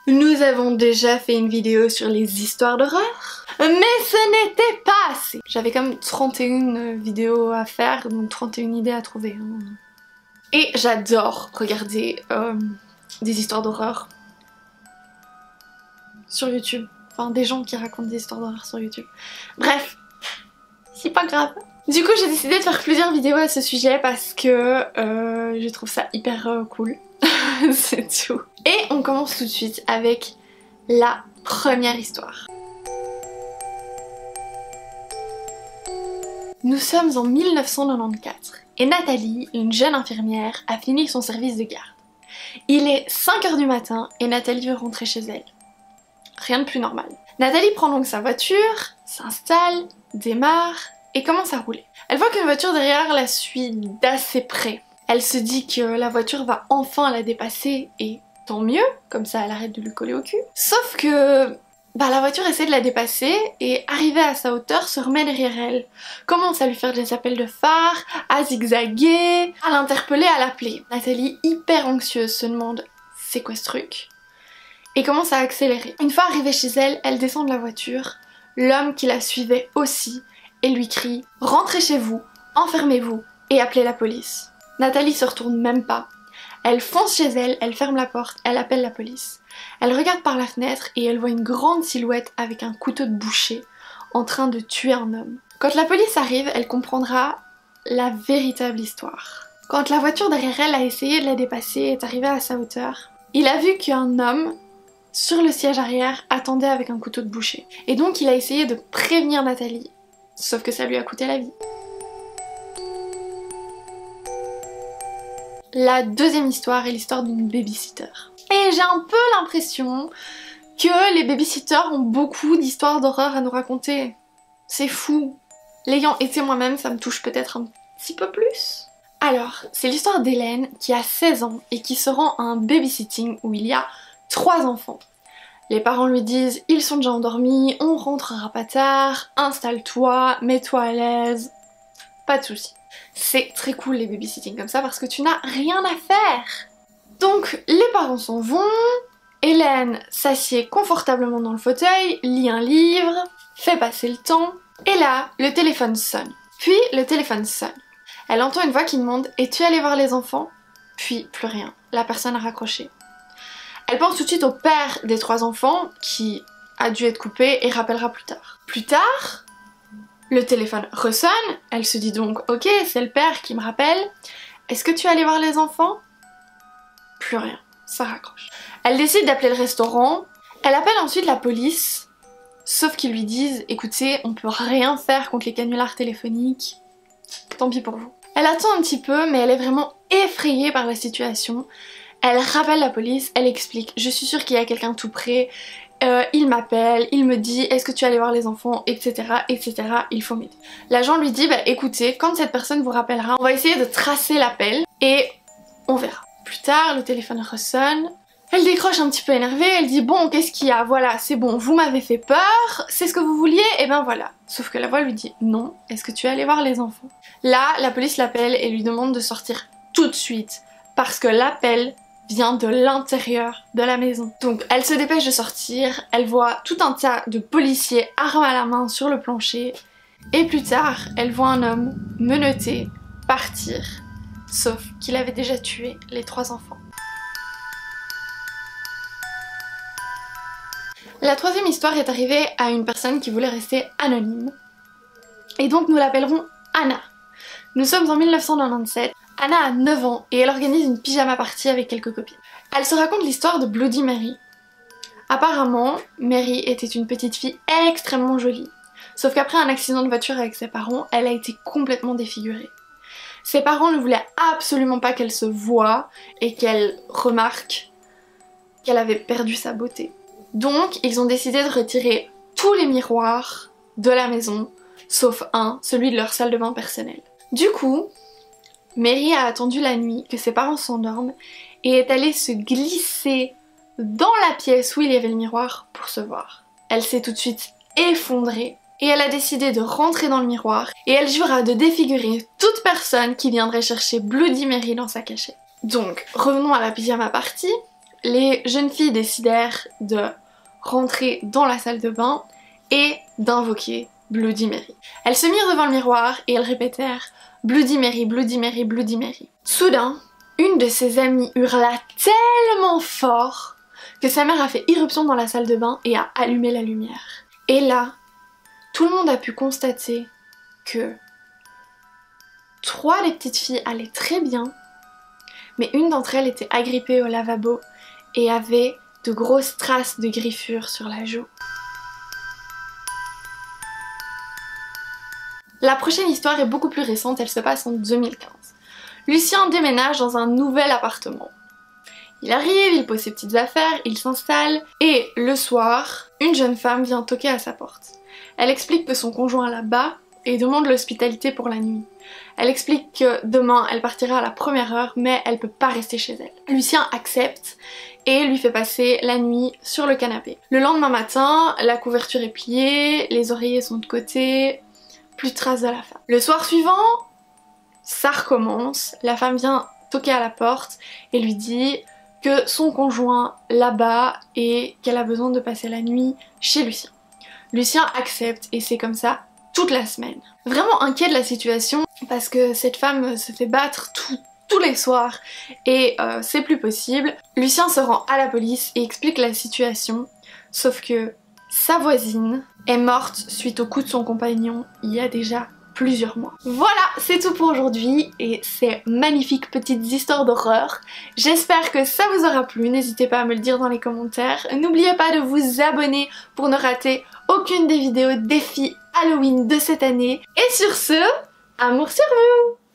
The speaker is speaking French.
Nous avons déjà fait une vidéo sur les histoires d'horreur, mais ce n'était pas assez. J'avais comme 31 vidéos à faire, donc 31 idées à trouver. Et j'adore regarder des histoires d'horreur sur YouTube. Enfin, des gens qui racontent des histoires d'horreur sur YouTube. Bref, c'est pas grave. Du coup, j'ai décidé de faire plusieurs vidéos à ce sujet parce que je trouve ça hyper cool. C'est tout. Et on commence tout de suite avec la première histoire. Nous sommes en 1994 et Nathalie, une jeune infirmière, a fini son service de garde. Il est 5 h du matin et Nathalie veut rentrer chez elle. Rien de plus normal. Nathalie prend donc sa voiture, s'installe, démarre et commence à rouler. Elle voit qu'une voiture derrière la suit d'assez près. Elle se dit que la voiture va enfin la dépasser et tant mieux, comme ça elle arrête de lui coller au cul. Sauf que la voiture essaie de la dépasser et arrivée à sa hauteur se remet derrière elle. Commence à lui faire des appels de phare, à zigzaguer, à l'interpeller, à l'appeler. Nathalie, hyper anxieuse, se demande c'est quoi ce truc ? Et commence à accélérer. Une fois arrivée chez elle, elle descend de la voiture. L'homme qui la suivait aussi et lui crie « Rentrez chez vous, enfermez-vous et appelez la police ». Nathalie se retourne même pas. Elle fonce chez elle, elle ferme la porte, elle appelle la police. Elle regarde par la fenêtre et elle voit une grande silhouette avec un couteau de boucher en train de tuer un homme. Quand la police arrive, elle comprendra la véritable histoire. Quand la voiture derrière elle a essayé de la dépasser et est arrivée à sa hauteur, il a vu qu'un homme sur le siège arrière attendait avec un couteau de boucher. Et donc il a essayé de prévenir Nathalie, sauf que ça lui a coûté la vie. La deuxième histoire est l'histoire d'une babysitter. Et j'ai un peu l'impression que les babysitters ont beaucoup d'histoires d'horreur à nous raconter. C'est fou. L'ayant été moi-même, ça me touche peut-être un petit peu plus. Alors, c'est l'histoire d'Hélène qui a 16 ans et qui se rend à un babysitting où il y a 3 enfants. Les parents lui disent « Ils sont déjà endormis, on rentrera pas tard, installe-toi, mets-toi à l'aise. » Pas de soucis. C'est très cool les babysitting comme ça parce que tu n'as rien à faire. Donc les parents s'en vont, Hélène s'assied confortablement dans le fauteuil, lit un livre, fait passer le temps, et là, le téléphone sonne. Puis le téléphone sonne. Elle entend une voix qui demande « Es-tu allée voir les enfants ?» Puis plus rien, la personne a raccroché. Elle pense tout de suite au père des 3 enfants qui a dû être coupé et rappellera plus tard. Plus tard, le téléphone ressonne, elle se dit donc « Ok, c'est le père qui me rappelle. Est-ce que tu es allée voir les enfants ?» Plus rien, ça raccroche. Elle décide d'appeler le restaurant, elle appelle ensuite la police, sauf qu'ils lui disent « Écoutez, on peut rien faire contre les canulars téléphoniques, tant pis pour vous. » Elle attend un petit peu, mais elle est vraiment effrayée par la situation. Elle rappelle la police, elle explique « Je suis sûre qu'il y a quelqu'un tout près. Il m'appelle, il me dit est-ce que tu es allé voir les enfants, etc, etc, il faut m'aider. » L'agent lui dit écoutez, quand cette personne vous rappellera, on va essayer de tracer l'appel et on verra. Plus tard, le téléphone ressonne, elle décroche un petit peu énervée, elle dit bon, qu'est-ce qu'il y a, voilà, c'est bon, vous m'avez fait peur, c'est ce que vous vouliez, et ben voilà. Sauf que la voix lui dit non, est-ce que tu es allé voir les enfants? Là, la police l'appelle et lui demande de sortir tout de suite parce que l'appel vient de l'intérieur de la maison. Donc elle se dépêche de sortir, elle voit tout un tas de policiers armes à la main sur le plancher et plus tard elle voit un homme menotté partir, sauf qu'il avait déjà tué les 3 enfants. La troisième histoire est arrivée à une personne qui voulait rester anonyme et donc nous l'appellerons Anna. Nous sommes en 1997. Anna a 9 ans et elle organise une pyjama party avec quelques copines. Elle se raconte l'histoire de Bloody Mary. Apparemment, Mary était une petite fille extrêmement jolie. Sauf qu'après un accident de voiture avec ses parents, elle a été complètement défigurée. Ses parents ne voulaient absolument pas qu'elle se voie et qu'elle remarque qu'elle avait perdu sa beauté. Donc, ils ont décidé de retirer tous les miroirs de la maison, sauf un, celui de leur salle de bain personnelle. Du coup, Mary a attendu la nuit que ses parents s'endorment et est allée se glisser dans la pièce où il y avait le miroir pour se voir. Elle s'est tout de suite effondrée et elle a décidé de rentrer dans le miroir et elle jura de défigurer toute personne qui viendrait chercher Bloody Mary dans sa cachette. Donc, revenons à la pyjama party. les jeunes filles décidèrent de rentrer dans la salle de bain et d'invoquer Bloody Mary. Elles se mirent devant le miroir et elles répétèrent Bloody Mary, Bloody Mary, Bloody Mary. Soudain, une de ses amies hurla tellement fort que sa mère a fait irruption dans la salle de bain et a allumé la lumière. Et là, tout le monde a pu constater que 3 des petites filles allaient très bien, mais une d'entre elles était agrippée au lavabo et avait de grosses traces de griffures sur la joue. La prochaine histoire est beaucoup plus récente, elle se passe en 2015. Lucien déménage dans un nouvel appartement. Il arrive, il pose ses petites affaires, il s'installe et le soir, une jeune femme vient toquer à sa porte. Elle explique que son conjoint là-bas et demande l'hospitalité pour la nuit. Elle explique que demain elle partira à la première heure mais elle peut pas rester chez elle. Lucien accepte et lui fait passer la nuit sur le canapé. Le lendemain matin, la couverture est pliée, les oreillers sont de côté, plus de traces de la femme. Le soir suivant, ça recommence, la femme vient toquer à la porte et lui dit que son conjoint là-bas et qu'elle a besoin de passer la nuit chez Lucien. Lucien accepte et c'est comme ça toute la semaine. Vraiment inquiet de la situation parce que cette femme se fait battre tous les soirs et c'est plus possible. Lucien se rend à la police et explique la situation, sauf que sa voisine est morte suite au coup de son compagnon il y a déjà plusieurs mois. Voilà, c'est tout pour aujourd'hui et ces magnifiques petites histoires d'horreur. J'espère que ça vous aura plu, n'hésitez pas à me le dire dans les commentaires. N'oubliez pas de vous abonner pour ne rater aucune des vidéos défis Halloween de cette année. Et sur ce, amour sur vous!